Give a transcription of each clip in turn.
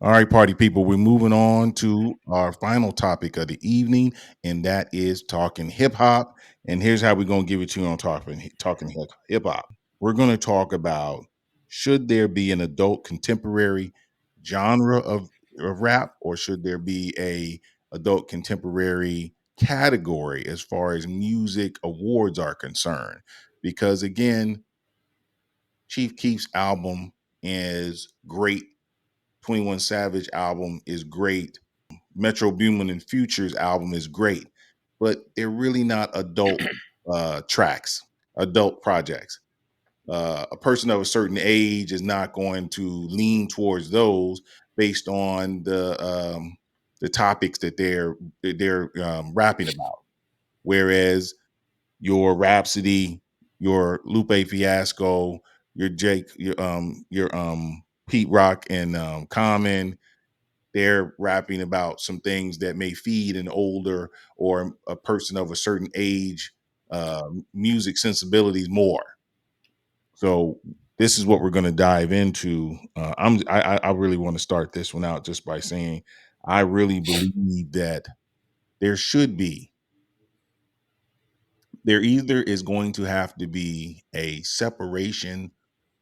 All right, party people, we're moving on to our final topic of the evening, and that is talking hip hop. And here's how we're going to give it to you on talking hip hop. We're going to talk about, should there be an adult contemporary genre of rap, or should there be a adult contemporary category as far as music awards are concerned? Because again, Chief Keef's album is great. 21 Savage album is great. Metro Boomin and Future's album is great, but they're really not adult tracks, adult projects. A person of a certain age is not going to lean towards those based on the topics that they're rapping about. Whereas your Rhapsody, your Lupe Fiasco, your Jake, your Pete Rock and Common, they're rapping about some things that may feed an older or a person of a certain age music sensibilities more. So this is what we're going to dive into. I really want to start this one out just by saying I really believe that there should be there either is going to have to be a separation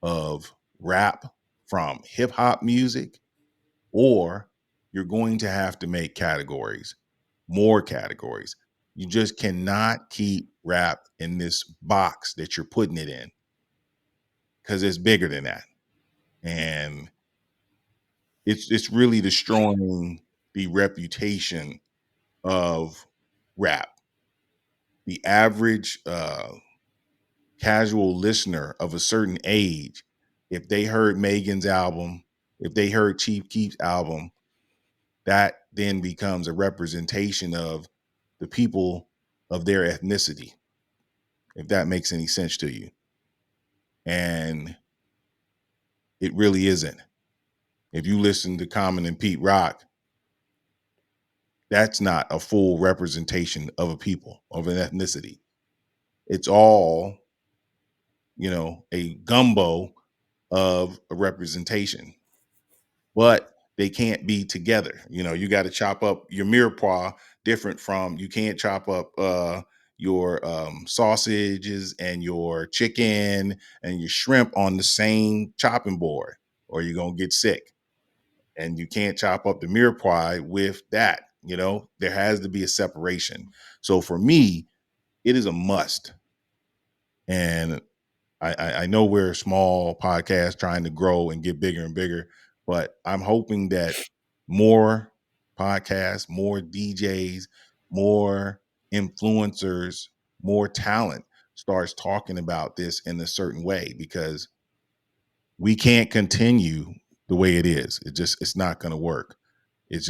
of rap from hip hop music, or you're going to have to make categories, more categories. You just cannot keep rap in this box that you're putting it in, because it's bigger than that. And it's really destroying the reputation of rap. The average casual listener of a certain age, if they heard Megan's album, if they heard Chief Keef's album, that then becomes a representation of the people of their ethnicity, if that makes any sense to you. And it really isn't. If you listen to Common and Pete Rock, that's not a full representation of a people, of an ethnicity. It's all, a gumbo of a representation, but they can't be together. You got to chop up your mirepoix different from, you can't chop up your sausages and your chicken and your shrimp on the same chopping board, or you're going to get sick. And you can't chop up the mirepoix with that. There has to be a separation. So for me, it is a must. And I know we're a small podcast trying to grow and get bigger and bigger, but I'm hoping that more podcasts, more DJs, more influencers, more talent starts talking about this in a certain way, because we can't continue the way it is. It's not going to work. It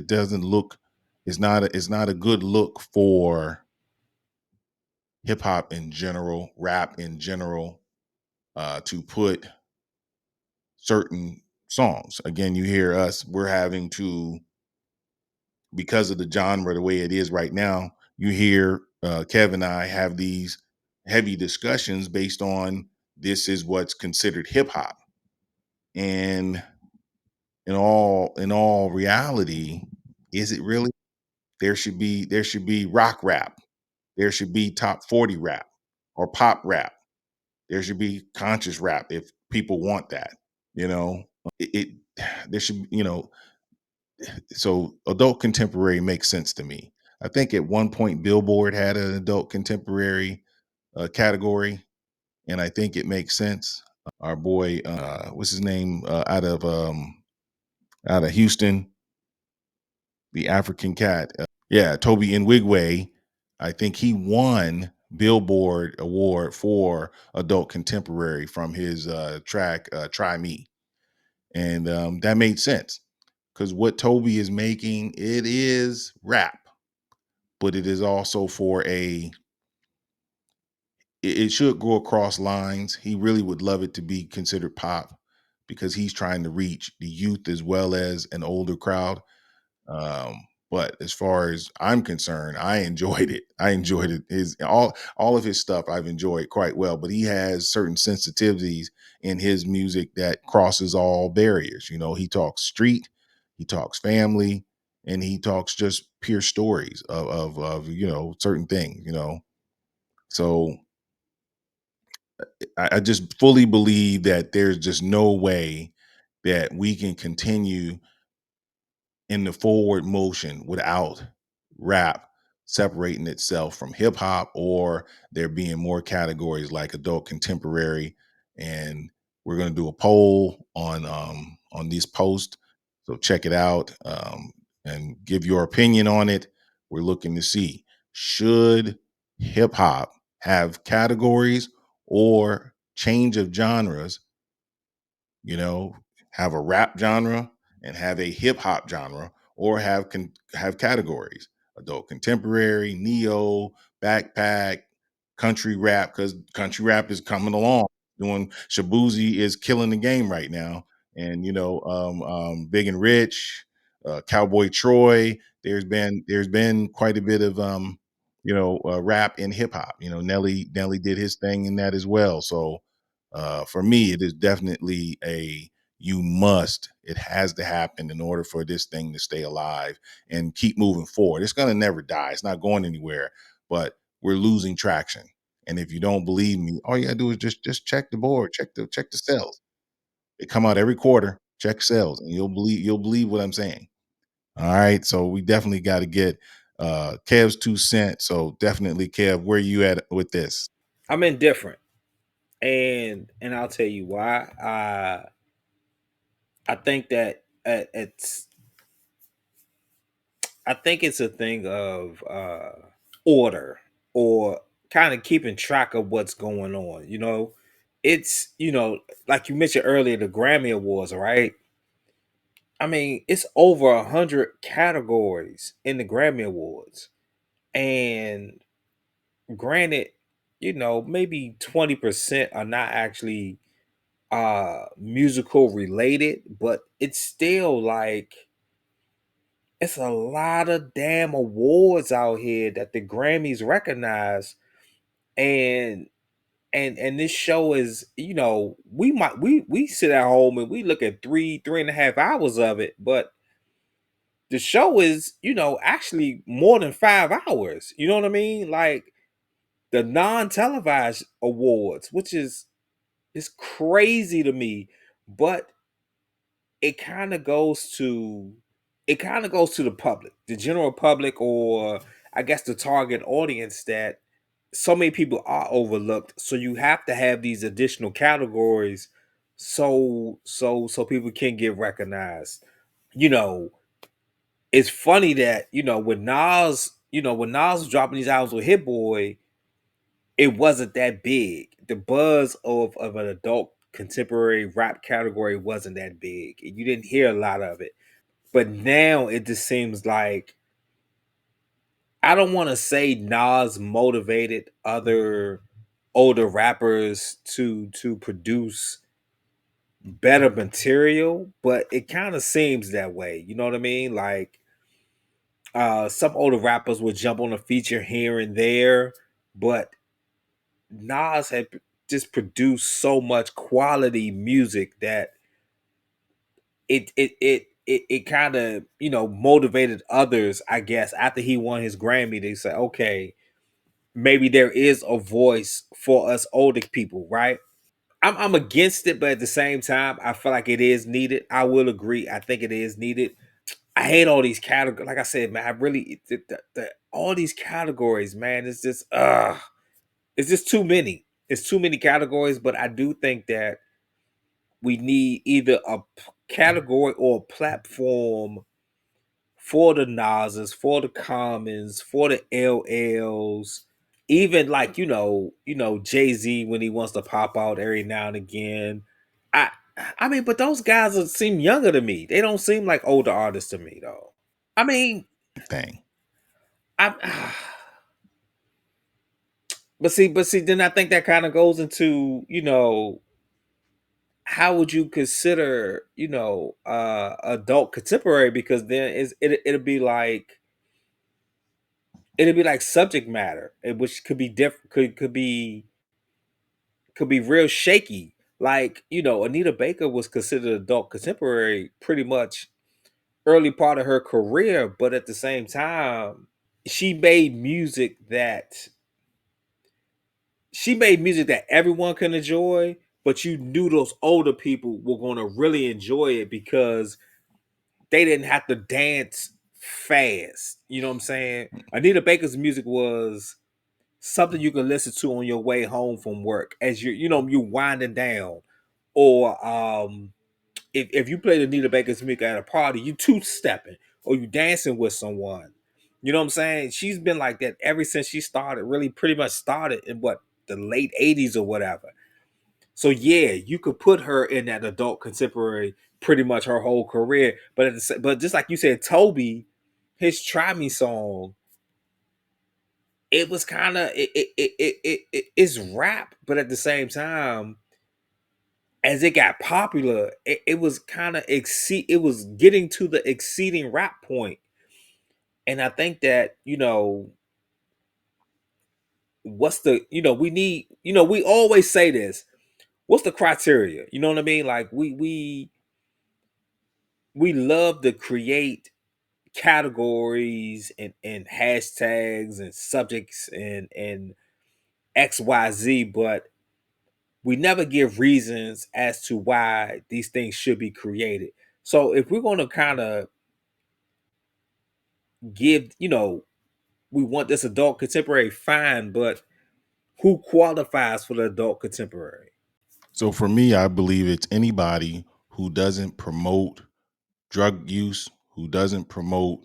doesn't look, it's not a good look for hip hop in general, rap in general, to put certain songs. Again, you hear us, we're having to, because of the genre the way it is right now, you hear Kev and I have these heavy discussions based on, this is what's considered hip hop. And in all reality, is it really? There should be rock rap. There should be top 40 rap or pop rap. There should be conscious rap if people want that. You know, it there should, so adult contemporary makes sense to me. I think at one point Billboard had an adult contemporary category, and I think it makes sense. Our boy, what's his name, out of Houston, the African cat, yeah, Toby Nwigwe. I think he won Billboard award for adult contemporary from his track "Try Me," and that made sense, because what Toby is making, it is rap, but it is also for it should go across lines. He really would love it to be considered pop, because he's trying to reach the youth as well as an older crowd. Um, But as far as I'm concerned, I enjoyed it. I enjoyed it. His all of his stuff I've enjoyed quite well, but he has certain sensitivities in his music that crosses all barriers. You know, he talks street, he talks family, and he talks just pure stories of certain things, you know. So I just fully believe that there's just no way that we can continue in the forward motion without rap separating itself from hip hop, or there being more categories like adult contemporary. And we're going to do a poll on these posts, so check it out, and give your opinion on it. We're looking to see, should hip hop have categories or change of genres, you know, have a rap genre and have a hip hop genre, or have categories: adult contemporary, neo, backpack, country rap, because country rap is coming along. Doing Shabuzi is killing the game right now, and Big and Rich, Cowboy Troy. There's been quite a bit of rap in hip hop. You know, Nelly did his thing in that as well. So for me, it is definitely a it has to happen in order for this thing to stay alive and keep moving forward. It's going to never die. It's not going anywhere, but we're losing traction. And if you don't believe me, all you gotta do is just check the board, check the sales. They come out every quarter, check sales, and you'll believe what I'm saying. All right. So we definitely got to get Kev's 2 cents. So definitely, Kev, where you at with this? I'm indifferent, and I'll tell you why. I think that it's a thing of order, or kind of keeping track of what's going on. It's like you mentioned earlier, the Grammy Awards, right? I mean, it's over 100 categories in the Grammy Awards, and granted, maybe 20% are not actually musical related, but it's still like it's a lot of damn awards out here that the Grammys recognize. And and and this show is, we sit at home and we look at 3.5 hours of it, but the show is, actually more than 5 hours. You know what I mean? Like the non-televised awards, which is crazy to me, but it kind of goes to the public, the general public, or I guess the target audience, that so many people are overlooked. So you have to have these additional categories, so people can get recognized. You know, it's funny that when Nas was dropping these albums with Hit Boy, it wasn't that big. The buzz of an adult contemporary rap category wasn't that big. You didn't hear a lot of it. But now it just seems like, I don't want to say Nas motivated other older rappers to produce better material, but it kind of seems that way. You know what I mean? Like some older rappers would jump on a feature here and there, but Nas had just produced so much quality music that it kind of, motivated others, I guess, after he won his Grammy. They say, okay, maybe there is a voice for us older people, right? I'm against it, but at the same time, I feel like it is needed. I will agree. I think it is needed. I hate all these categories. Like I said, man, I really all these categories, man. It's just too many. It's too many categories. But I do think that we need either a category or a platform for the Nas's, for the Commons, for the LLs, even like Jay Z when he wants to pop out every now and again. I I mean, but those guys seem younger to me. They don't seem like older artists to me, though. I mean, Thing. I but see, then I think that kind of goes into, how would you consider, adult contemporary? Because then it'll be like it'd be like subject matter, which could be different, could be real shaky. Like, Anita Baker was considered adult contemporary pretty much early part of her career, but at the same time, she made music that she made music that everyone can enjoy, but you knew those older people were going to really enjoy it because they didn't have to dance fast. You know what I'm saying? Anita Baker's music was something you can listen to on your way home from work as you're winding down, or if you play the Anita Baker's music at a party, you two stepping or you dancing with someone. You know what I'm saying? She's been like that ever since she started. Really, pretty much started in what, the late '80s or whatever. So yeah, you could put her in that adult contemporary pretty much her whole career. But just like you said, Toby, his "Try Me" song, it was kind of it's rap, but at the same time, as it got popular, it was kind of it was getting to the exceeding rap point. And I think that, what's the we need, we always say this, what's the criteria? You know what I mean? Like we love to create categories and hashtags and subjects and XYZ, but we never give reasons as to why these things should be created. So if we're going to kind of give, we want this adult contemporary, fine, but who qualifies for the adult contemporary? So for me, I believe it's anybody who doesn't promote drug use, who doesn't promote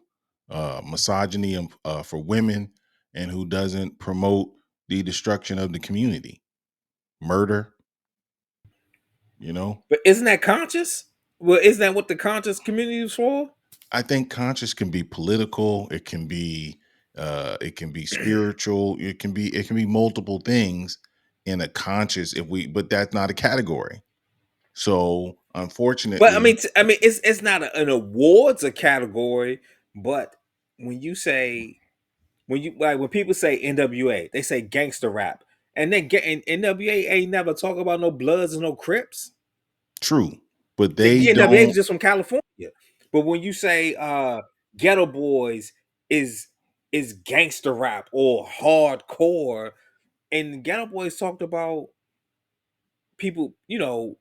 misogyny for women, and who doesn't promote the destruction of the community, murder. You know, But isn't that conscious? Well, isn't that what the conscious community is for? I think conscious can be political. It can be spiritual. It can be multiple things in a conscious. If we, but that's not a category. So But I unfortunately, mean, it's not an awards a category. But when you say, when people say NWA, they say gangster rap, and then NWA ain't never talk about no Bloods and no Crips. true, but they The NWA don't. was just from California. But when you say Ghetto Boys is is gangster rap or hardcore, and Ghetto Boys talked about people, mental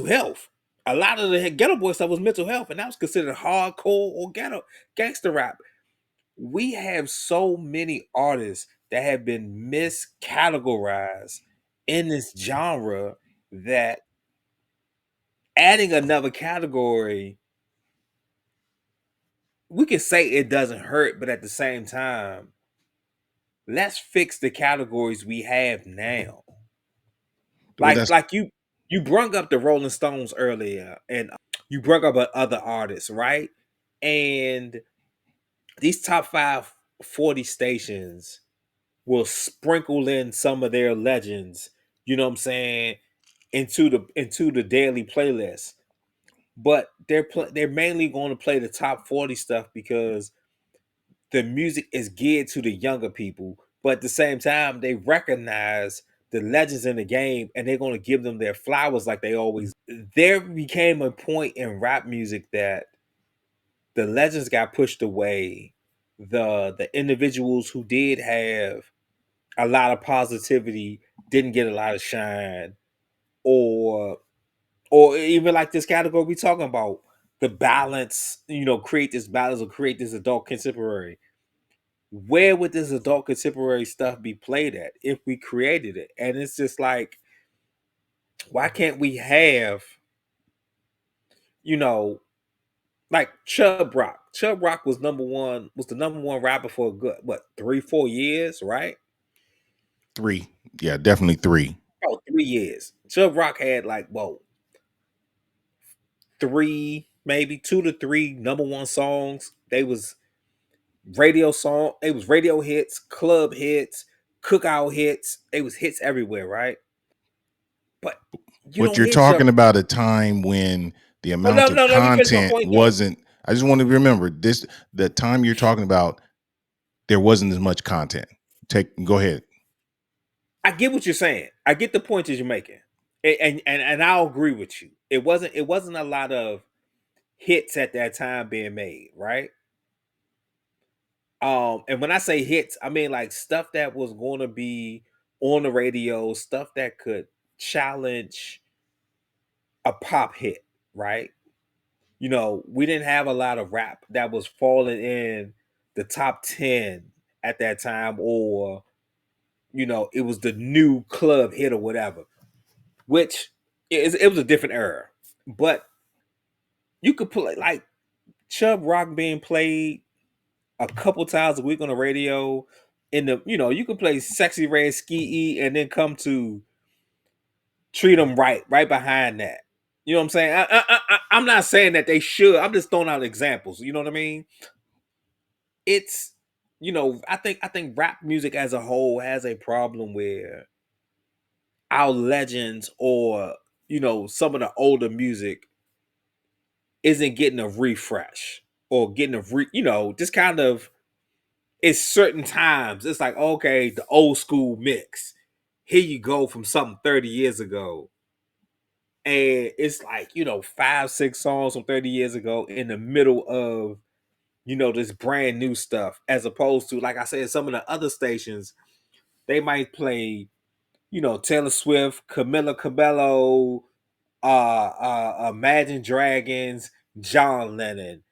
health. A lot of the Ghetto Boy stuff was mental health, and that was considered hardcore or ghetto gangster rap. We have so many artists that have been miscategorized in this genre that adding another category, we can say it doesn't hurt, but at the same time, let's fix the categories we have now. Well, Like that's like you brung up the Rolling Stones earlier, and you brung up other artists, right? And these top 540 stations will sprinkle in some of their legends, you know what I'm saying, into the daily playlist. But they're mainly going to play the top 40 stuff because the music is geared to the younger people, but at the same time, they recognize the legends in the game and they're going to give them their flowers like they always. There became a point in rap music that the legends got pushed away. The individuals who did have a lot of positivity didn't get a lot of shine, or even like this category we talking about, the balance, create this balance or create this adult contemporary. Where would this adult contemporary stuff be played at if we created it? And it's just like, why can't we have, you know, like Chubb Rock? Chubb Rock was the number one rapper for a good, what, 3, 4 years, right? three. Yeah, definitely three. Oh, 3 years. Chubb Rock had like, whoa, three, maybe 2 to 3 number one songs. It was radio hits, club hits, cookout hits. It was hits everywhere, right? But you But don't you're hear Chubb. talking about a time when the Oh, amount no, of no, let me finish my content point though. wasn't. I just want to remember this: the time you're talking about, there wasn't as much content. Go ahead. I get what you're saying. I get the point that you're making, and I'll agree with you. It wasn't a lot of hits at that time being made, right? And when I say hits, I mean like stuff that was going to be on the radio, stuff that could challenge a pop hit, right? We didn't have a lot of rap that was falling in the top 10 at that time, or it was the new club hit or whatever, which it was a different era. But you could play like Chub Rock being played a couple times a week on the radio. You could play Sexy Red Ski and then come to Treat Them right behind that. You know what I'm saying? I'm not saying that they should. I'm just throwing out examples. You know what I mean? It's I think rap music as a whole has a problem where our legends, or some of the older music, isn't getting a refresh, or getting just kind of, it's certain times it's like, okay, the old school mix, here you go from something 30 years ago, and it's like 5 6 songs from 30 years ago in the middle of this brand new stuff, as opposed to, like I said, some of the other stations, they might play Taylor Swift, Camila Cabello, Imagine Dragons, John Lennon,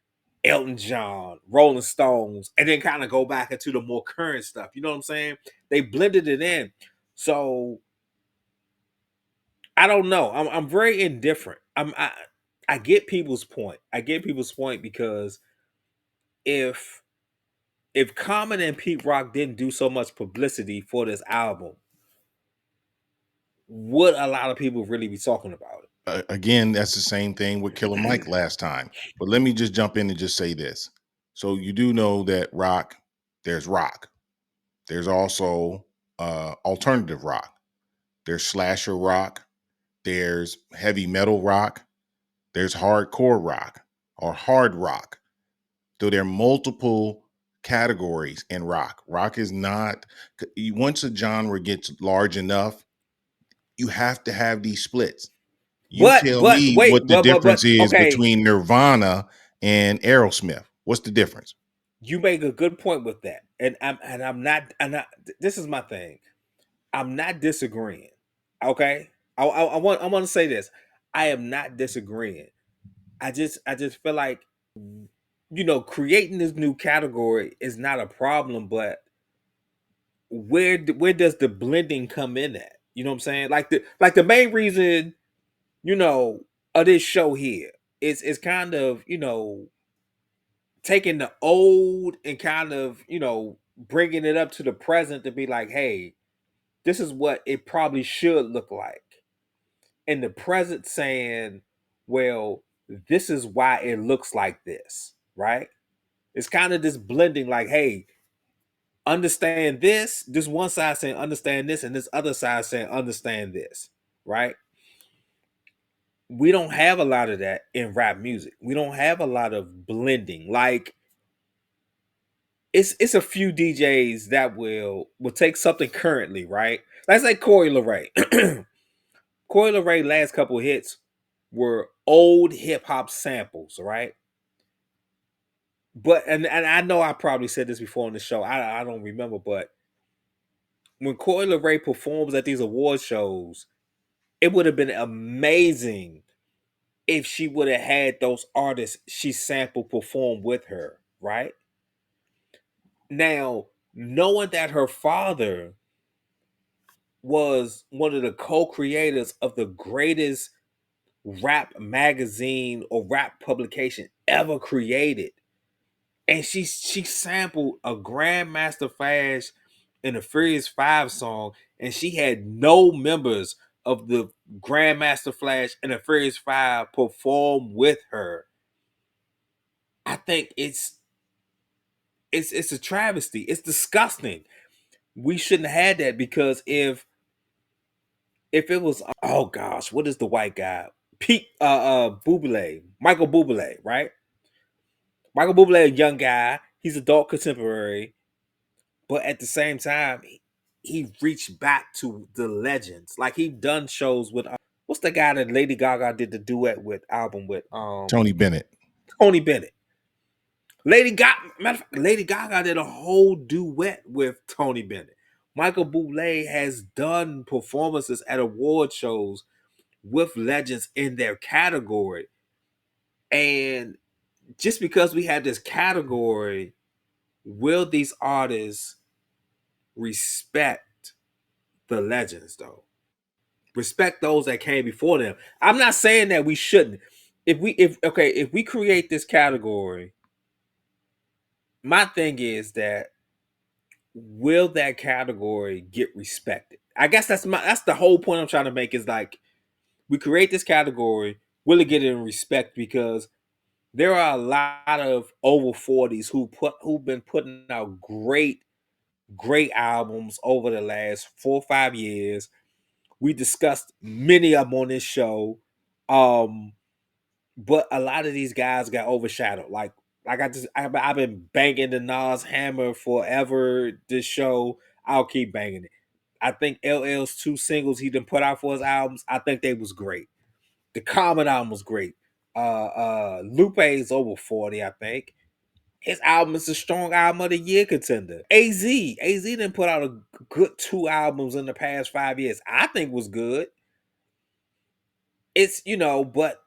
Elton John, Rolling Stones, and then kind of go back into the more current stuff. You know what I'm saying? They blended it in. So I don't know. I'm very indifferent. I get people's point. I get people's point because if Common and Pete Rock didn't do so much publicity for this album, would a lot of people really be talking about Again, that's the same thing with Killer Mike last time. But let me just jump in and just say this. So you do know that there's rock. There's also alternative rock. There's slasher rock. There's heavy metal rock. There's hardcore rock or hard rock. So there are multiple categories in rock. Rock is not, once a genre gets large enough, you have to have these splits. You tell But me wait, what the difference is okay, between Nirvana and Aerosmith. What's the difference? you make a good point with that. I'm not this is my thing. I'm not disagreeing. Okay? I want to say this. I am not disagreeing. I just feel like creating this new category is not a problem, but where does the blending come in at? You know what I'm saying? Like the main reason, you know, of this show here is kind of, taking the old and kind of, bringing it up to the present to be like, hey, this is what it probably should look like. And the present saying, well, this is why it looks like this, right? It's kind of this blending, like, hey, understand this one side saying understand this, and this other side saying understand this, right? We don't have a lot of that in rap music. We don't have a lot of blending. Like, it's a few DJs that will take something currently, right? Let's say Corey LeRae. Corey LeRae last couple of hits were old hip hop samples, right? But and I know I probably said this before on the show. I don't remember, but when Corey LeRae performs at these award shows, it would have been amazing if she would have had those artists she sampled perform with her, right? Now, knowing that her father was one of the co-creators of the greatest rap magazine or rap publication ever created, and she sampled a Grandmaster Flash in a Furious Five song, and she had no members of the Grandmaster Flash and the Furious Five perform with her. I think it's a travesty. It's disgusting. We shouldn't have had that, because if it was, oh gosh, what is the white guy? Pete Buble, Michael Buble, right? Michael Bublé, a young guy, he's adult contemporary, but at the same time, he reached back to the legends. Like he done shows with what's the guy that Lady Gaga did the duet with album with? Tony Bennett. Tony Bennett. Lady Gaga did a whole duet with Tony Bennett. Michael Bublé has done performances at award shows with legends in their category. And just because we have this category, will these artists respect the legends though? Respect those that came before them. I'm not saying that we shouldn't. If we create this category, my thing is that will that category get respected? I guess that's the whole point I'm trying to make is like we create this category, will it get in respect? Because there are a lot of over 40s who've been putting out great albums over the last 4 or 5 years. We discussed many of them on this show. But a lot of these guys got overshadowed. I've been banging the Nas hammer forever. This show, I'll keep banging it. I think LL's two singles he done put out for his albums, I think they was great. The Common album was great. Lupe's over 40, I think. His album is a strong album of the year contender. AZ didn't put out a good two albums in the past 5 years. I think was good. It's but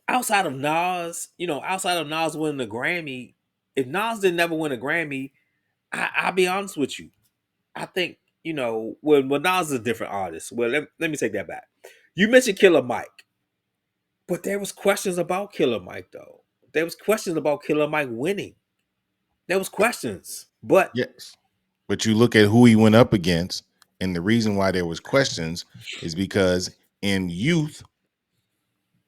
outside of Nas winning the Grammy, if Nas didn't never win a Grammy, I'll be honest with you. I think, well Nas is a different artist. Well, let me take that back. You mentioned Killer Mike, but there was questions about Killer Mike though. There was questions about Killer Mike winning. There was questions. But Yes. But you look at who he went up against, and the reason why there was questions is because in youth,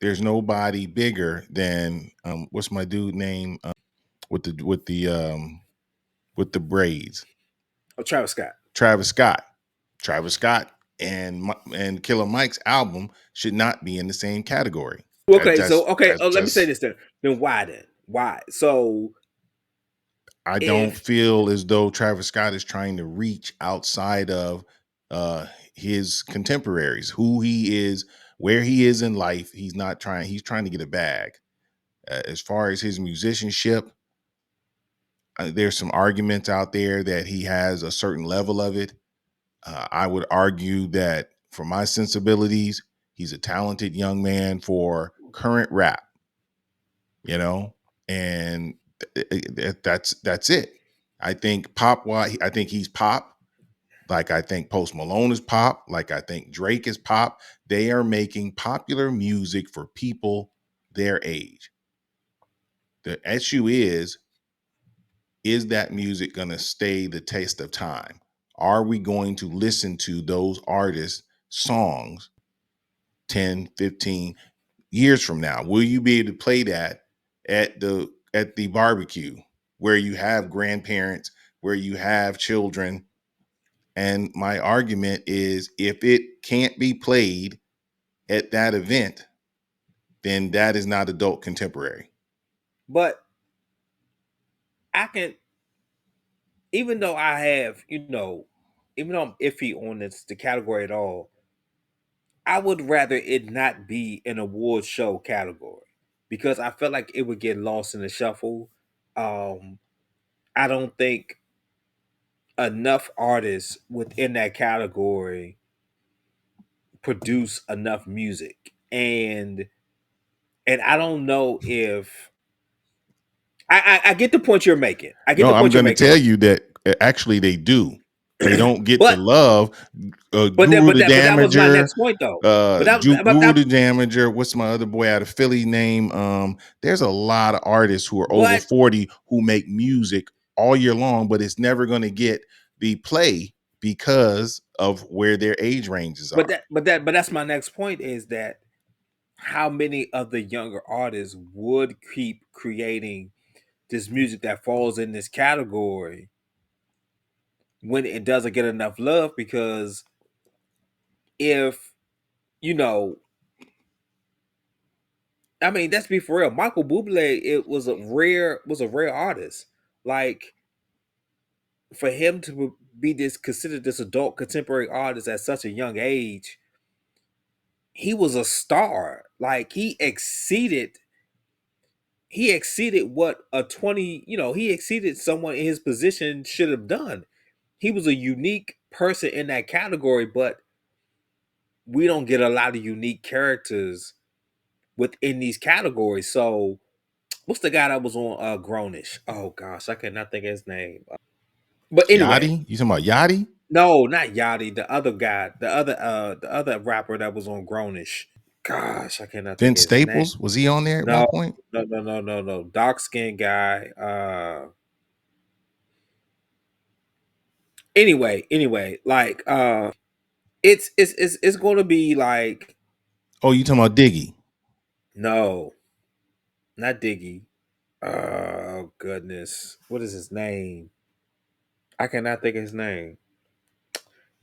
there's nobody bigger than what's my dude name with the braids, Travis Scott. Travis Scott. Travis Scott and Killer Mike's album should not be in the same category. Okay, so That's let me say just this then. Then why then? Why? So I don't if feel as though Travis Scott is trying to reach outside of his contemporaries, who he is, where he is in life. He's trying to get a bag. As far as his musicianship, there's some arguments out there that he has a certain level of it. I would argue that for my sensibilities, he's a talented young man for current rap, you know, and that's it. I think pop. Why I think he's pop. Like I think Post Malone is pop. Like I think Drake is pop. They are making popular music for people their age. The issue is that music going to stay the taste of time? Are we going to listen to those artists' songs 10, 15 years from now? Will you be able to play that at the barbecue where you have grandparents, where you have children? And my argument is if it can't be played at that event, then that is not adult contemporary. but I can, even though I have, even though I'm iffy on the category at all, I would rather it not be an award show category because I felt like it would get lost in the shuffle. Um, I don't think enough artists within that category produce enough music, and I don't know if I get the point you're making. I get No, the I'm point you're going to making, tell you that actually they do. They don't get the but love. but that Guru but the that but that was my Damager, next point though. But that but Guru that the Damager. What's my other boy out of Philly name? There's a lot of artists who are over but 40 who make music all year long, but it's never going to get the play because of where their age ranges are. but that's my next point is that how many of the younger artists would keep creating this music that falls in this category when it doesn't get enough love? Because if you know I mean, let's be for real. Michael Bublé, it was a rare artist. Like for him to be this considered this adult contemporary artist at such a young age, he was a star. Like he exceeded what a 20, he exceeded someone in his position should have done. He was a unique person in that category, but we don't get a lot of unique characters within these categories. So what's the guy that was on Grownish? Oh gosh, I cannot think of his name. But anyway, Yachty? You talking about Yachty? no, not Yachty, the other guy, the other rapper that was on Grownish. Gosh, I cannot think of Vince his name. Staples? Was he on there at one No, point? no. Dark skinned guy. Anyway, like it's gonna be like Oh, you talking about Diggy? no, not Diggy. Oh goodness. What is his name? I cannot think of his name.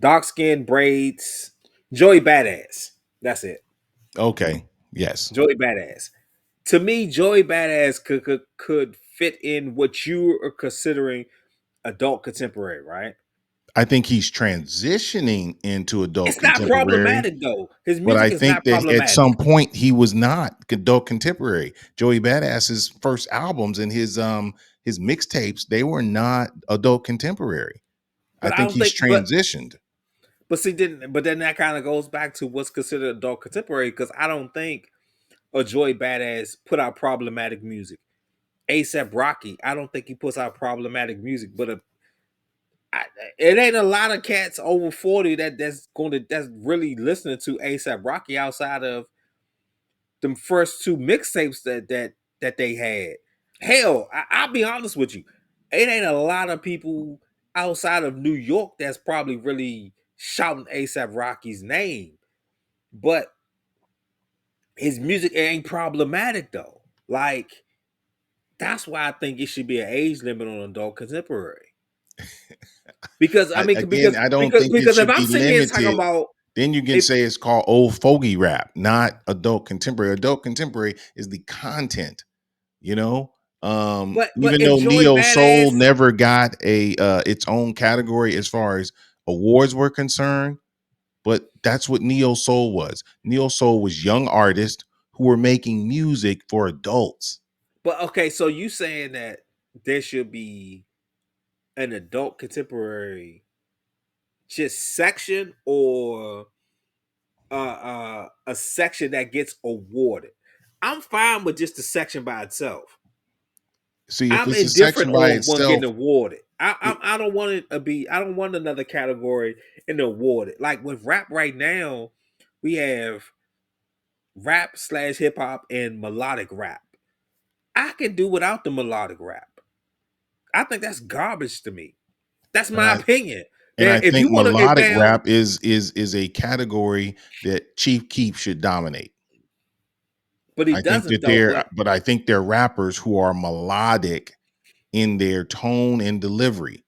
Dark skin braids. Joey Badass. That's it. Okay. Yes. Joey Badass. To me, Joey Badass could fit in what you are considering adult contemporary, right? I think he's transitioning into adult It's not contemporary, problematic though. His but I music is think not that at problematic. some point he was not adult contemporary. Joey Badass's first albums and his mixtapes, they were not adult contemporary. I But I think don't he's think transitioned. but then that kind of goes back to what's considered adult contemporary because I don't think a Joey Badass put out problematic music. ASAP Rocky, I don't think he puts out problematic music, but I, it ain't a lot of cats over 40 that's really listening to ASAP Rocky outside of them first two mixtapes that they had. Hell, I'll be honest with you, it ain't a lot of people outside of New York that's probably really shouting ASAP Rocky's name, but his music ain't problematic though. Like that's why I think it should be an age limit on adult contemporary. Because I I, mean, again, I don't think it because if should I'm be sitting here talking limited. about Then you can if say it's called old fogey rap, not adult contemporary. Adult contemporary is the content, you know. but Even if though Joey neo soul Badass, never got a its own category as far as awards were concerned, but that's what neo soul was. Neo soul was young artists who were making music for adults. but okay, so you saying that there should be an adult contemporary just section or a section that gets awarded. I'm fine with just the section by itself. See, if I'm it's a indifferent section by on one getting itself, awarded. it, I don't want it to be. I don't want another category in the awarded. Like with rap right now, we have rap slash hip hop and melodic rap. I can do without the melodic rap. I think that's garbage to me. That's and my I opinion. and Now, I if think you want to, melodic now, rap is a category that Chief Keef should dominate. but he doesn't though. But I think they're rappers who are melodic in their tone and delivery,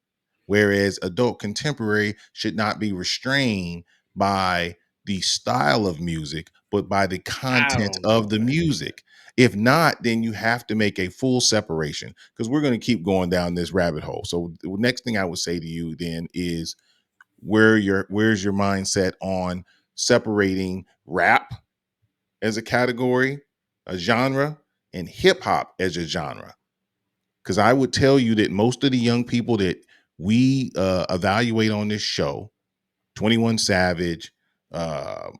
whereas adult contemporary should not be restrained by the style of music, but by the I content don't of know, the man. music. If not, then you have to make a full separation because we're going to keep going down this rabbit hole. So the next thing I would say to you then is where's your mindset on separating rap as a category, a genre, and hip hop as a genre? Because I would tell you that most of the young people that we evaluate on this show, 21 Savage, Little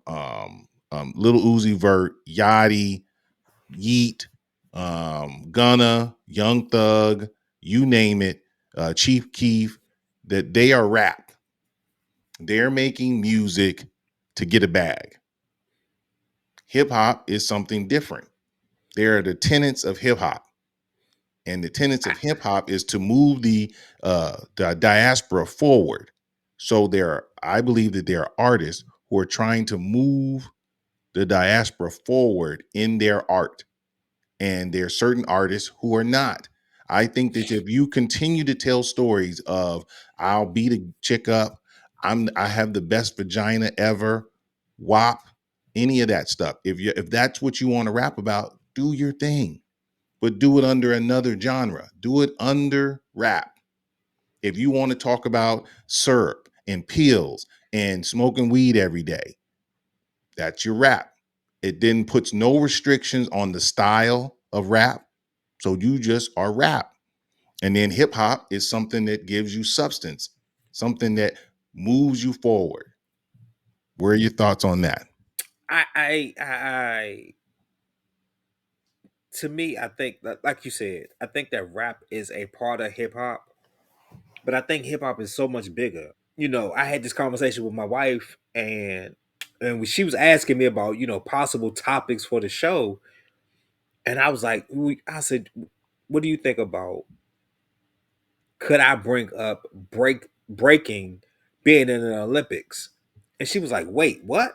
Uzi Vert, Yachty, Yeet, Gunna, Young Thug, you name it, Chief Keef, that they are rap. They're making music to get a bag. Hip hop is something different. There are the tenets of hip hop. And the tenets I, of hip hop is to move the diaspora forward. So I believe that there are artists who are trying to move the diaspora forward in their art, and there are certain artists who are not. I think that if you continue to tell stories of I'll beat a chick up, I have the best vagina ever, WAP, any of that stuff. If that's what you want to rap about, Do your thing, but do it under another genre. Do it under rap. If you want to talk about syrup and pills and smoking weed every day, that's your rap. It then puts no restrictions on the style of rap. So you just are rap. And then hip hop is something that gives you substance, something that moves you forward. What are your thoughts on that? I to me, I think that, like you said, I think that rap is a part of hip hop, but I think hip hop is so much bigger. I had this conversation with my wife, and when she was asking me about possible topics for the show, and I was like, I said, what do you think about? Could I bring up breaking being in the Olympics? And she was like, wait, what?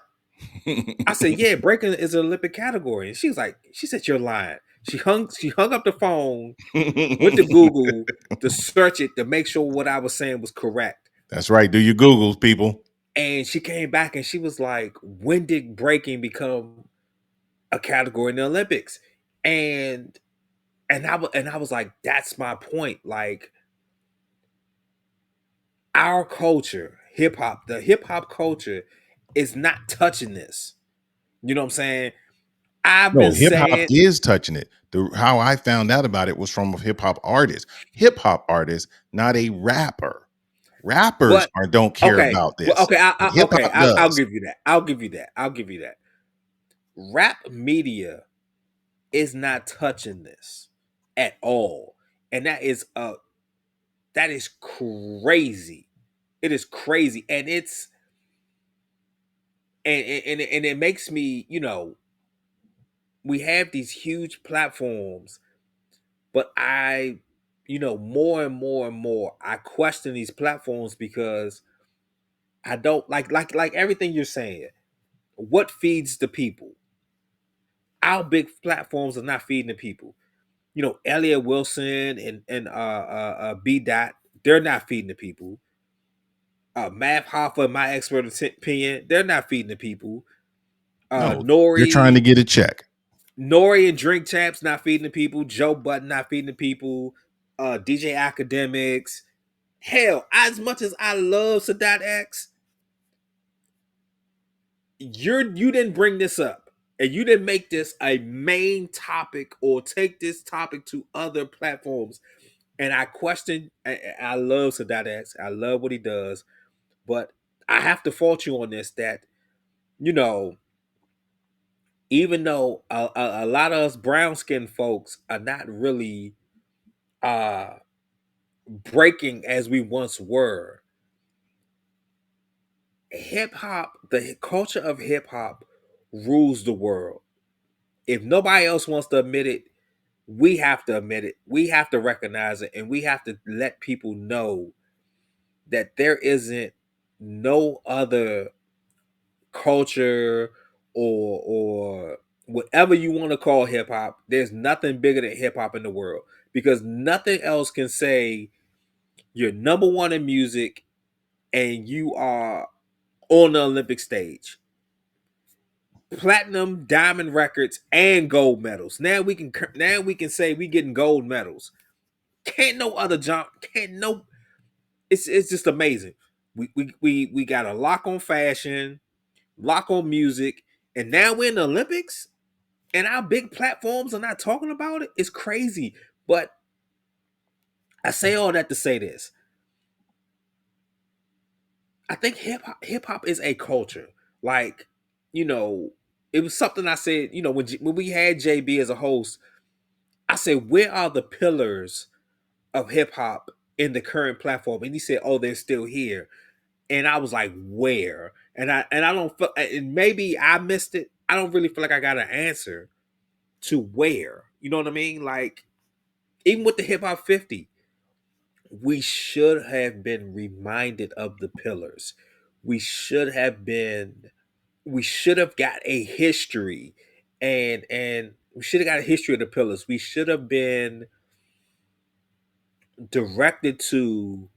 I said, yeah, breaking is an Olympic category. And she said, you're lying. She hung up the phone, went to Google to search it to make sure what I was saying was correct. That's right. Do your Googles, people. And she came back and she was like, when did breaking become a category in the Olympics? And and I was like, that's my point. Like our culture, hip hop, the hip hop culture is not touching this. You know what I'm saying? I've been No, hip hop saying, is touching it. How I found out about it was from a hip hop artist. Hip hop artist, not a rapper. Rappers but are don't care okay, about well, this. okay, Hip okay, hop I'll does. give you that. I'll give you that. I'll give you that. Rap media is not touching this at all, and that is crazy. It is crazy, and and it makes me, we have these huge platforms, but more and more and more, I question these platforms because I don't like everything you're saying. What feeds the people? Our big platforms are not feeding the people. Elliot Wilson and B Dot, they're not feeding the people. Math Hoffa, my expert opinion, they're not feeding the people. No, they're trying to Nori, get a check. Nori and Drink Champs not feeding the people. Joe Button not feeding the people. DJ Academics. Hell, as much as I love Sadat X, you didn't bring this up, and you didn't make this a main topic or take this topic to other platforms. And I question. I love Sadat X. I love what he does, but I have to fault you on this. That you know, even though a lot of us brown skinned folks are not really uh breaking as we once were, hip hop, the culture of hip hop rules the world. If nobody else wants to admit it, we have to admit it. We have to recognize it, and we have to let people know that there isn't no other culture or whatever you want to call hip hop. There's nothing bigger than hip hop in the world because nothing else can say you're number one in music and you are on the Olympic stage. Platinum, diamond records, and gold medals. Now we can say we getting gold medals. Can't no other jump. Can't no. It's just amazing. We got a lock on fashion, lock on music, and now we're in the Olympics, and our big platforms are not talking about it. It's crazy. But I say all that to say this: I think hip hop is a culture. Like, you know, it was something I said. When we had JB as a host, I said, "Where are the pillars of hip hop in the current platform?" And he said, "Oh, they're still here." And I was like, "Where?" And I don't feel, and maybe I missed it. I don't really feel like I got an answer to where. You know what I mean? Like, even with the hip hop 50, we should have been reminded of the pillars. We should have been. We should have got a history, and we should have got a history of the pillars. We should have been directed to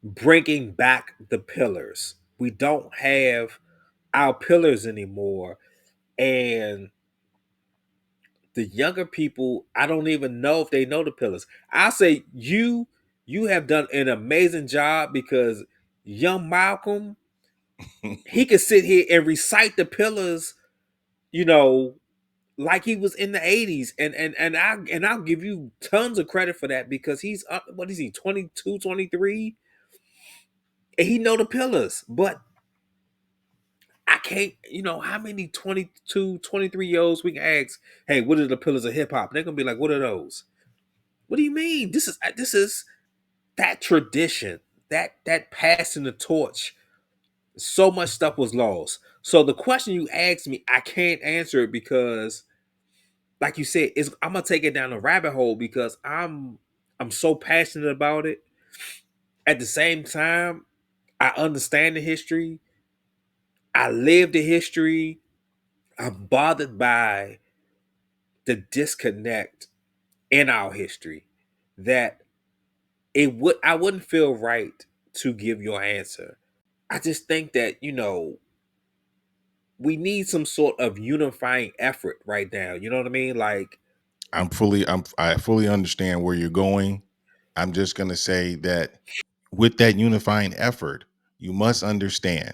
bringing back the pillars. We don't have our pillars anymore, and The younger people, I don't even know if they know the pillars. I say you have done an amazing job because young Malcolm, he could sit here and recite the pillars, you know, like he was in the 80s. And I'll give you tons of credit for that because he's up, what is he, 22, 23, and he know the pillars. But I can't, how many 22, 23 year olds we can ask, hey, what are the pillars of hip hop? They're gonna be like, what are those? What do you mean? This is that tradition, that passing the torch. So much stuff was lost. So the question you asked me, I can't answer it because, like you said, I'm gonna take it down a rabbit hole because I'm so passionate about it. At the same time, I understand the history. I live the history. I'm bothered by the disconnect in our history that I wouldn't feel right to give your answer. I just think that, we need some sort of unifying effort right now. You know what I mean? Like, I fully understand where you're going. I'm just going to say that with that unifying effort, you must understand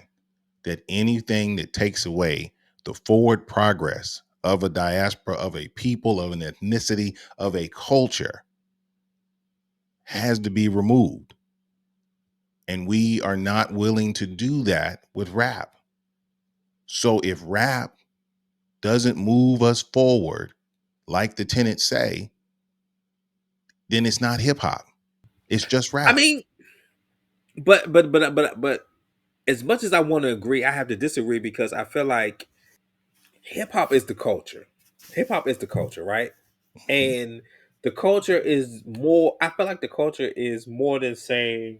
that anything that takes away the forward progress of a diaspora, of a people, of an ethnicity, of a culture has to be removed. And we are not willing to do that with rap. So if rap doesn't move us forward, like the tenants say, then it's not hip hop. It's just I rap. mean, but as much as I want to agree, I have to disagree because I feel like hip hop is the culture. Hip hop is the culture, right? Mhm. And the culture is more. I feel like the culture is more than saying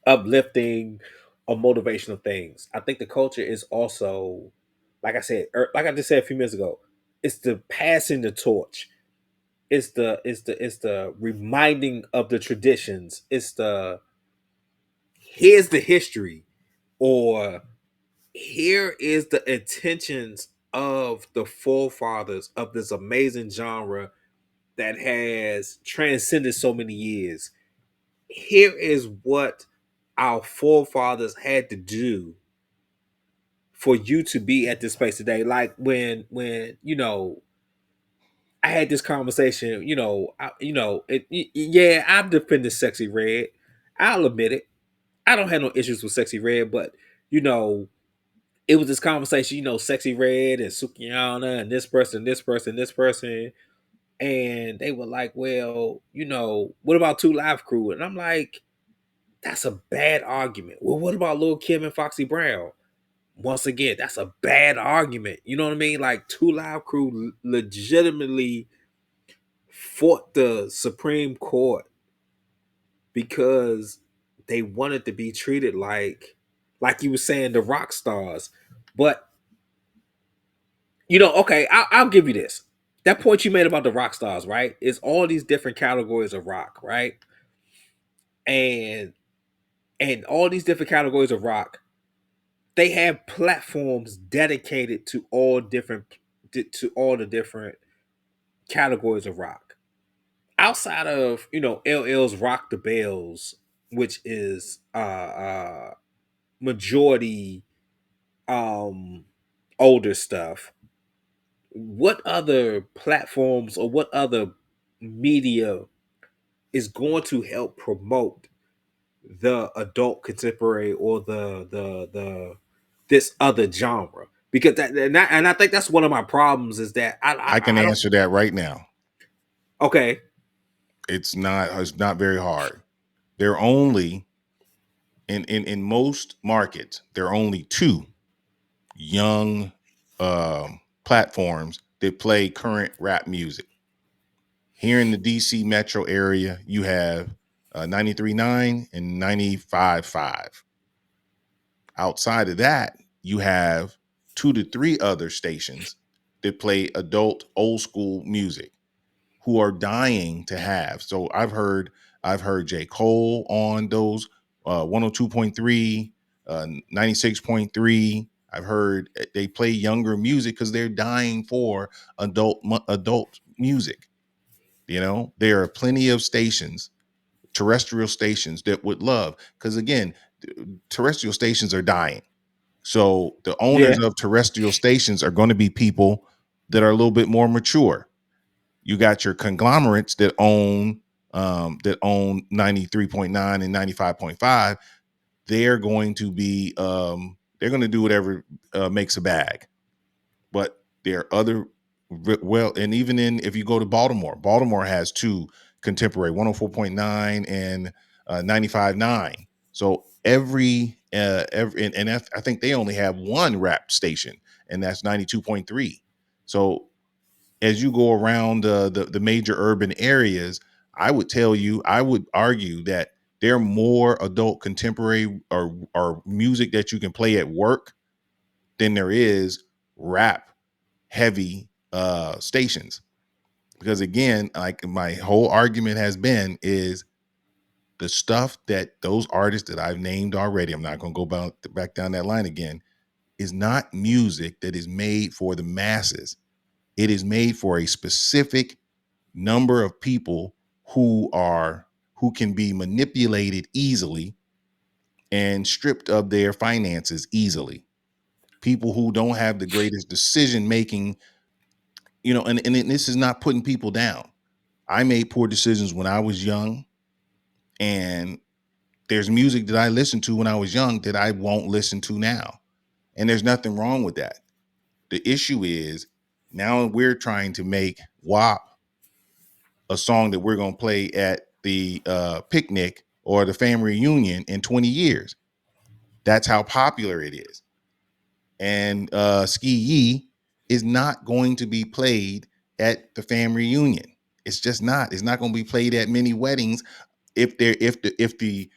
uplifting or motivational things. I think the culture is also, like I said, like I just said a few minutes ago, it's the passing the torch. It's the reminding of the traditions. It's the here's the history, or here is the intentions of the forefathers of this amazing genre that has transcended so many years. Here is what our forefathers had to do for you to be at this place today. Like when I had this conversation, yeah, I'm defending Sexy Red. I'll admit it. I don't have no issues with Sexy Red, but you know, it was this conversation, Sexy Red and Sukiana and this person, this person, this person, and they were like, "Well, what about Two Live Crew?" And I'm like, "That's a bad argument." Well, what about Lil Kim and Foxy Brown? Once again, that's a bad argument. You know what I mean? Like Two Live Crew legitimately fought the Supreme Court because they wanted to be treated like you were saying, the rock stars. But okay, I'll give you this. That point you made about the rock stars, right? Is all these different categories of rock, right? And all these different categories of rock, they have platforms dedicated to all the different categories of rock. Outside of LL's Rock the Bells, which is majority um older stuff. What other platforms or what other media is going to help promote the adult contemporary or the this other genre? Because I think that's one of my problems is that I can I don't. answer that right now. Okay. It's not very hard. There are only in most markets, there are only two young platforms that play current rap music. Here in the DC metro area, you have 93.9 and 95.5. Outside of that, you have two to three other stations that play adult old school music who are dying to have. So I've heard J. Cole on those 102.3, 96.3. I've heard they play younger music because they're dying for adult music. You know, there are plenty of stations, terrestrial stations that would love, because again, terrestrial stations are dying. So the owners Yeah. of terrestrial stations are going to be people that are a little bit more mature. You got your conglomerates that own 93.9 and 95.5. They're going to do whatever makes a bag. But there are other, well, and even in, if you go to Baltimore has two contemporary, 104.9 and 95.9. So I think they only have one rap station, and that's 92.3. So as you go around the major urban areas, I would argue that there are more adult contemporary or music that you can play at work than there is rap heavy stations. Because again, like my whole argument has been is the stuff that those artists that I've named already, I'm not going to go back down that line again, is not music that is made for the masses. It is made for a specific number of people who can be manipulated easily and stripped of their finances easily. People who don't have the greatest decision making, and this is not putting people down. I made poor decisions when I was young, and there's music that I listened to when I was young that I won't listen to now. And there's nothing wrong with that. The issue is now we're trying to make WAP a song that we're going to play at the picnic or the family reunion in 20 years. That's how popular it is. And Ski Yee is not going to be played at the family reunion. It's just not. It's not going to be played at many weddings. If the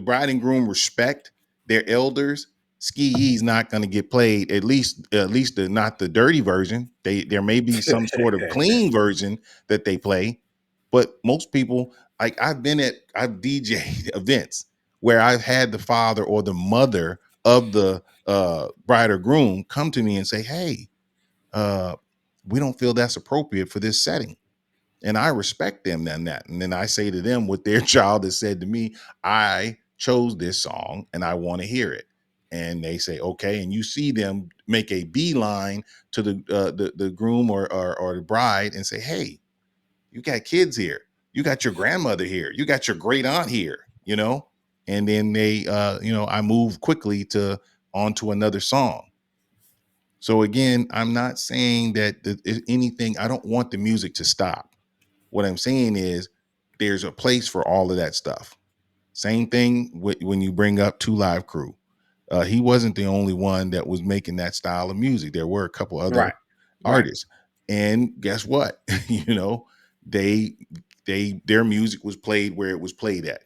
bride and groom respect their elders, Ski Yee's not going to get played. At least not the dirty version. There may be some sort of clean version that they play, but most people, like I've DJed events where I've had the father or the mother of the bride or groom come to me and say, "Hey, uh, we don't feel that's appropriate for this setting." And I respect them than that. And then I say to them what their child has said to me, I chose this song and I want to hear it. And they say, okay. And you see them make a beeline to the groom or the bride and say, hey, you got kids here. You got your grandmother here. You got your great aunt here, And then I move quickly to onto another song. So again, I'm not saying that anything, I don't want the music to stop. What I'm saying is there's a place for all of that stuff. Same thing when you bring up Two Live Crew. He wasn't the only one that was making that style of music. There were a couple other Right. Right. artists. And guess what? They their music was played where it was played at.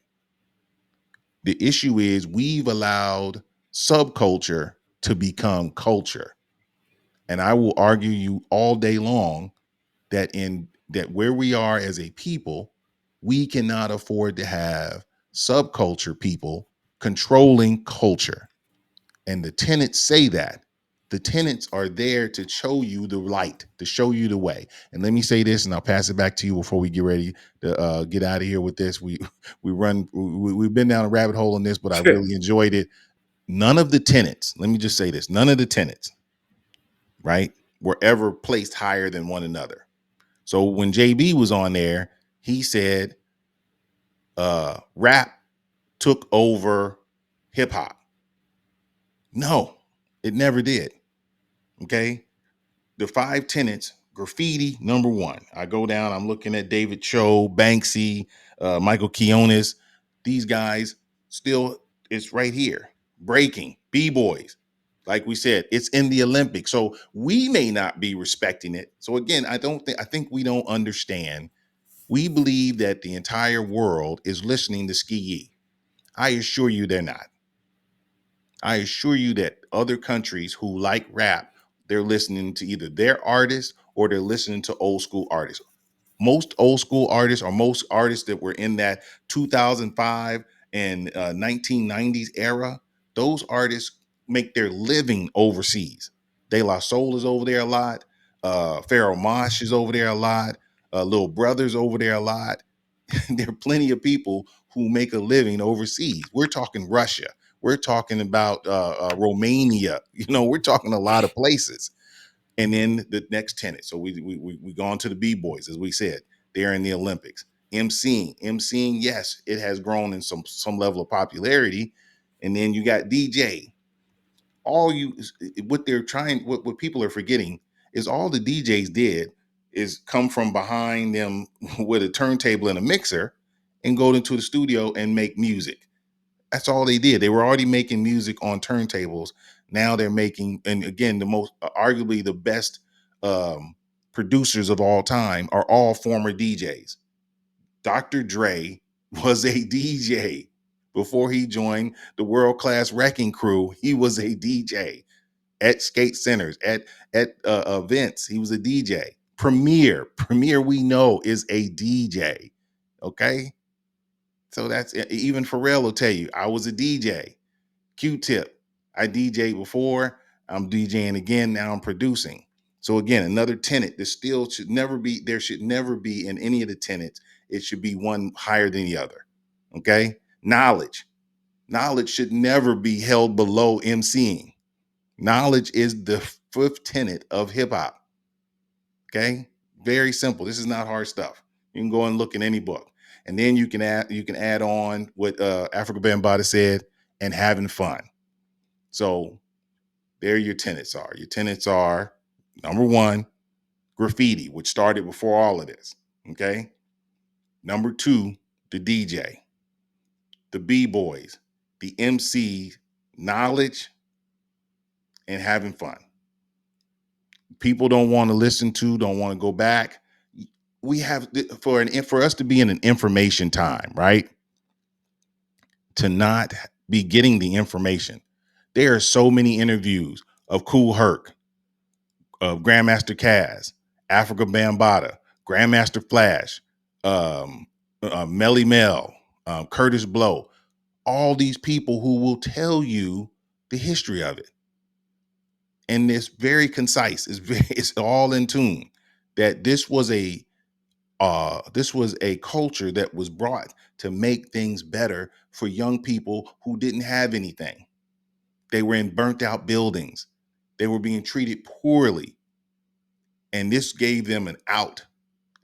The issue is we've allowed subculture to become culture. And I will argue you all day long that where we are as a people, we cannot afford to have subculture people controlling culture. And the tenants say that. The tenants are there to show you the light, to show you the way. And let me say this, and I'll pass it back to you before we get ready to get out of here with this. We've been down a rabbit hole on this, but I really enjoyed it. None of the tenants, let me just say this, none of the tenants, right, were ever placed higher than one another. So when JB was on there, he said rap took over hip hop. No, it never did. Okay. The five tenets, graffiti, number one. I go down, I'm looking at David Cho, Banksy, Michael Quinones. These guys still, it's right here. Breaking, B-boys. Like we said, it's in the Olympics. So we may not be respecting it. So again, I think we don't understand. We believe that the entire world is listening to Ski Yee. I assure you they're not. I assure you that other countries who like rap, they're listening to either their artists or they're listening to old school artists. Most old school artists or most artists that were in that 2005 and 1990s era, those artists make their living overseas. De La Soul is over there a lot. Pharaoh Mosh is over there a lot. Little Brothers over there a lot. There are plenty of people who make a living overseas. We're talking Russia. We're talking about Romania. We're talking a lot of places. And then the next tenant. So we go on to the B boys, as we said, they're in the Olympics. MCing, yes, it has grown in some level of popularity. And then you got DJ. All you what they're trying, what people are forgetting is all the DJs did is come from behind them with a turntable and a mixer and go into the studio and make music. That's all they did. They were already making music on turntables. Now they're making, and again, the most arguably the best um, producers of all time are all former DJs. Dr. Dre was a DJ before he joined the world class wrecking crew. He was a DJ at skate centers, at events. He was a DJ. Premier, we know is a DJ. Okay, so that's even Pharrell will tell you I was a DJ. Q-Tip, I DJ'd before. I'm DJing again. Now I'm producing. So again, another tenet. There still should never be. There should never be in any of the tenets. It should be one higher than the other. Okay, knowledge. Knowledge should never be held below MCing. Knowledge is the fifth tenet of hip hop. Okay, very simple. This is not hard stuff. You can go and look in any book, and then you can add on what Africa Bambaataa said, and having fun. So there your tenets are. Your tenets are number one, graffiti, which started before all of this. Okay. Number two, the DJ, the B-boys, the MC, knowledge, and having fun. People don't want to listen to, don't want to go back. We have for us to be in an information time, right? To not be getting the information. There are so many interviews of Cool Herc, of Grandmaster Caz, Africa Bambaataa, Grandmaster Flash, Melly Mel, Curtis Blow, all these people who will tell you the history of it. And it's very concise. It's all in tune that this was a culture that was brought to make things better for young people who didn't have anything. They were in burnt out buildings. They were being treated poorly. And this gave them an out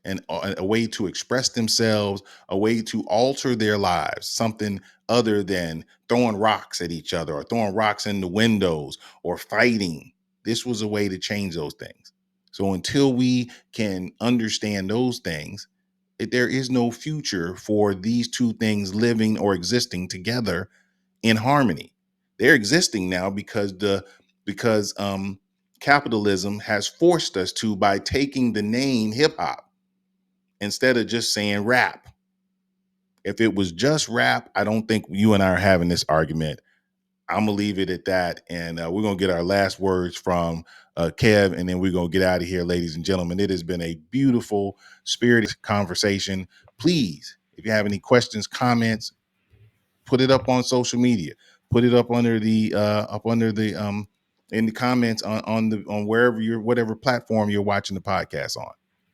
and a way to express themselves, a way to alter their lives, something other than throwing rocks at each other or throwing rocks in the windows or fighting. This was a way to change those things. So until we can understand those things, there is no future for these two things living or existing together in harmony. They're existing now because capitalism has forced us to, by taking the name hip hop instead of just saying rap. If it was just rap, I don't think you and I are having this argument. I'm gonna leave it at that, and we're gonna get our last words from Kev, and then we're gonna get out of here, ladies and gentlemen. It has been a beautiful, spirited conversation. Please, if you have any questions, comments, put it up on social media. Put it up under the in the comments on wherever you're, whatever platform you're watching the podcast on.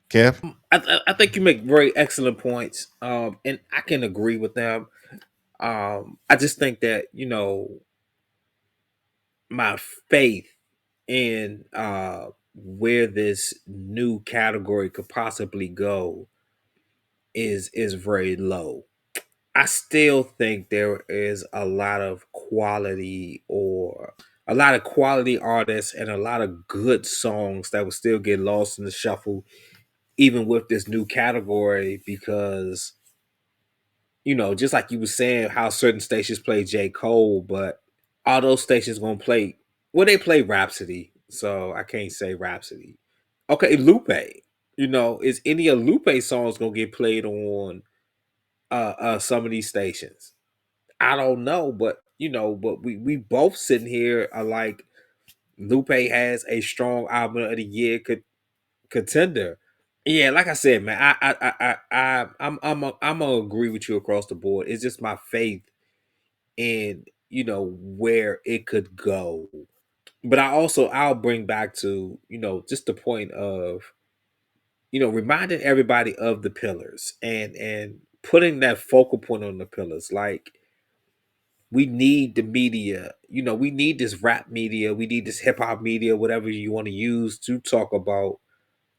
Kev. I think you make very excellent points, and I can agree with them. I just think that my faith in where this new category could possibly go is very low. I still think there is a lot of quality artists and a lot of good songs that will still get lost in the shuffle, even with this new category, because just like you were saying, how certain stations play J. Cole, but all those stations gonna play, well, they play Rhapsody, so I can't say Rhapsody. Okay, Lupe. Is any of Lupe songs gonna get played on some of these stations? I don't know, but but we both sitting here are like Lupe has a strong album of the year contender. Yeah, like I said, man, I'm gonna agree with you across the board. It's just my faith in where it could go. But I'll bring back to, just the point of, reminding everybody of the pillars, and putting that focal point on the pillars. Like, we need the media, we need this rap media, we need this hip hop media, whatever you want to use to talk about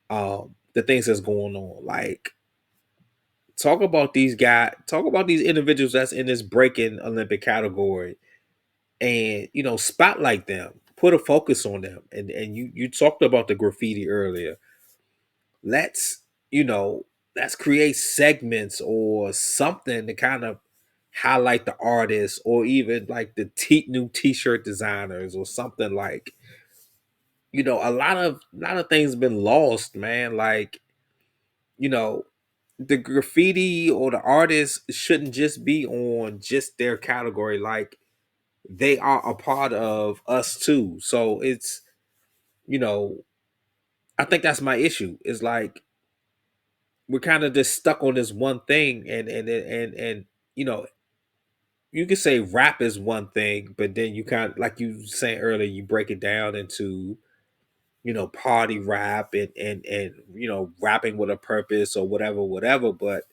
the things that's going on. Like, talk about these individuals that's in this breaking Olympic category, and spotlight them, put a focus on them. And you talked about the graffiti earlier. Let's you know let's create segments or something to kind of highlight the artists, or even like the new t-shirt designers or something. Like, a lot of things been lost, man. Like, you know the graffiti or the artists shouldn't just be on just their category. Like, they are a part of us too. So it's, you know, I think that's my issue. Is like, we're kind of just stuck on this one thing, and you know, you could say rap is one thing, but then you kind of, like you saying earlier, you break it down into, party rap, and rapping with a purpose or whatever, whatever. But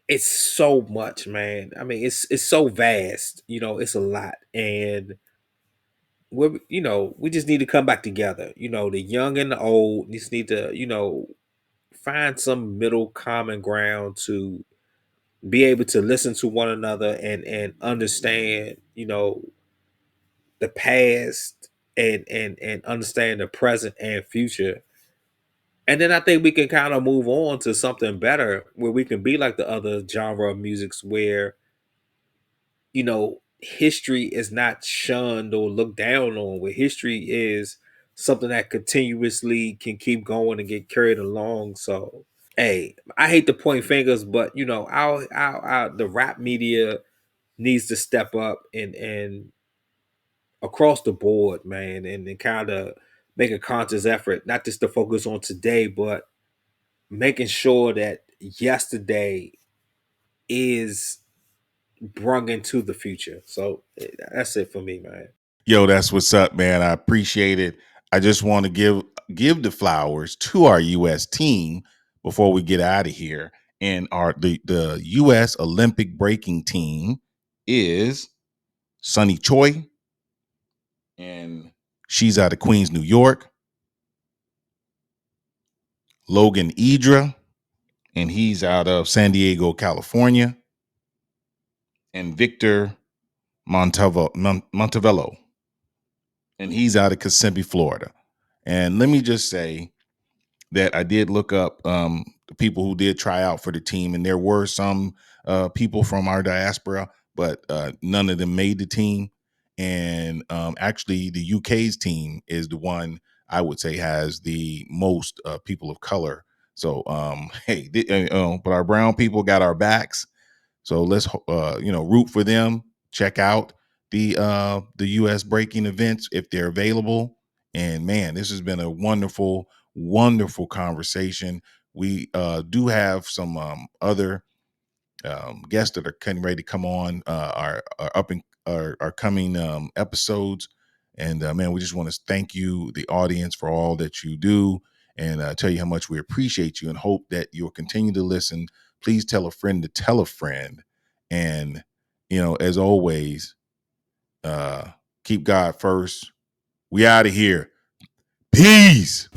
it's so much, man. I mean, it's so vast. It's a lot, and we just need to come back together. The young and the old just need to find some middle common ground to be able to listen to one another, and understand the past, and understand the present and future. And then I think we can kind of move on to something better, where we can be like the other genre of musics, where history is not shunned or looked down on, where history is something that continuously can keep going and get carried along. So, hey, I hate to point fingers, but our the rap media needs to step up, and across the board, man, and kind of make a conscious effort, not just to focus on today, but making sure that yesterday is brung into the future. So that's it for me, man. Yo, that's what's up, man. I appreciate it. I just want to give the flowers to our US team before we get out of here. And the US Olympic breaking team is Sunny Choi, and she's out of Queens, New York. Logan Idra, and he's out of San Diego, California. And Victor Montevello, and he's out of Kissimmee, Florida. And let me just say that I did look up the people who did try out for the team, and there were some people from our diaspora, but none of them made the team. And actually, the UK's team is the one I would say has the most people of color. So, hey, but our brown people got our backs. So let's root for them. Check out the US breaking events if they're available. And man, this has been a wonderful, wonderful conversation. We do have some other guests that are getting ready to come on our up and our coming episodes. And man, we just want to thank you, the audience, for all that you do, and tell you how much we appreciate you, and hope that you'll continue to listen. Please tell a friend to tell a friend, and as always, keep God first. We out of here. Peace.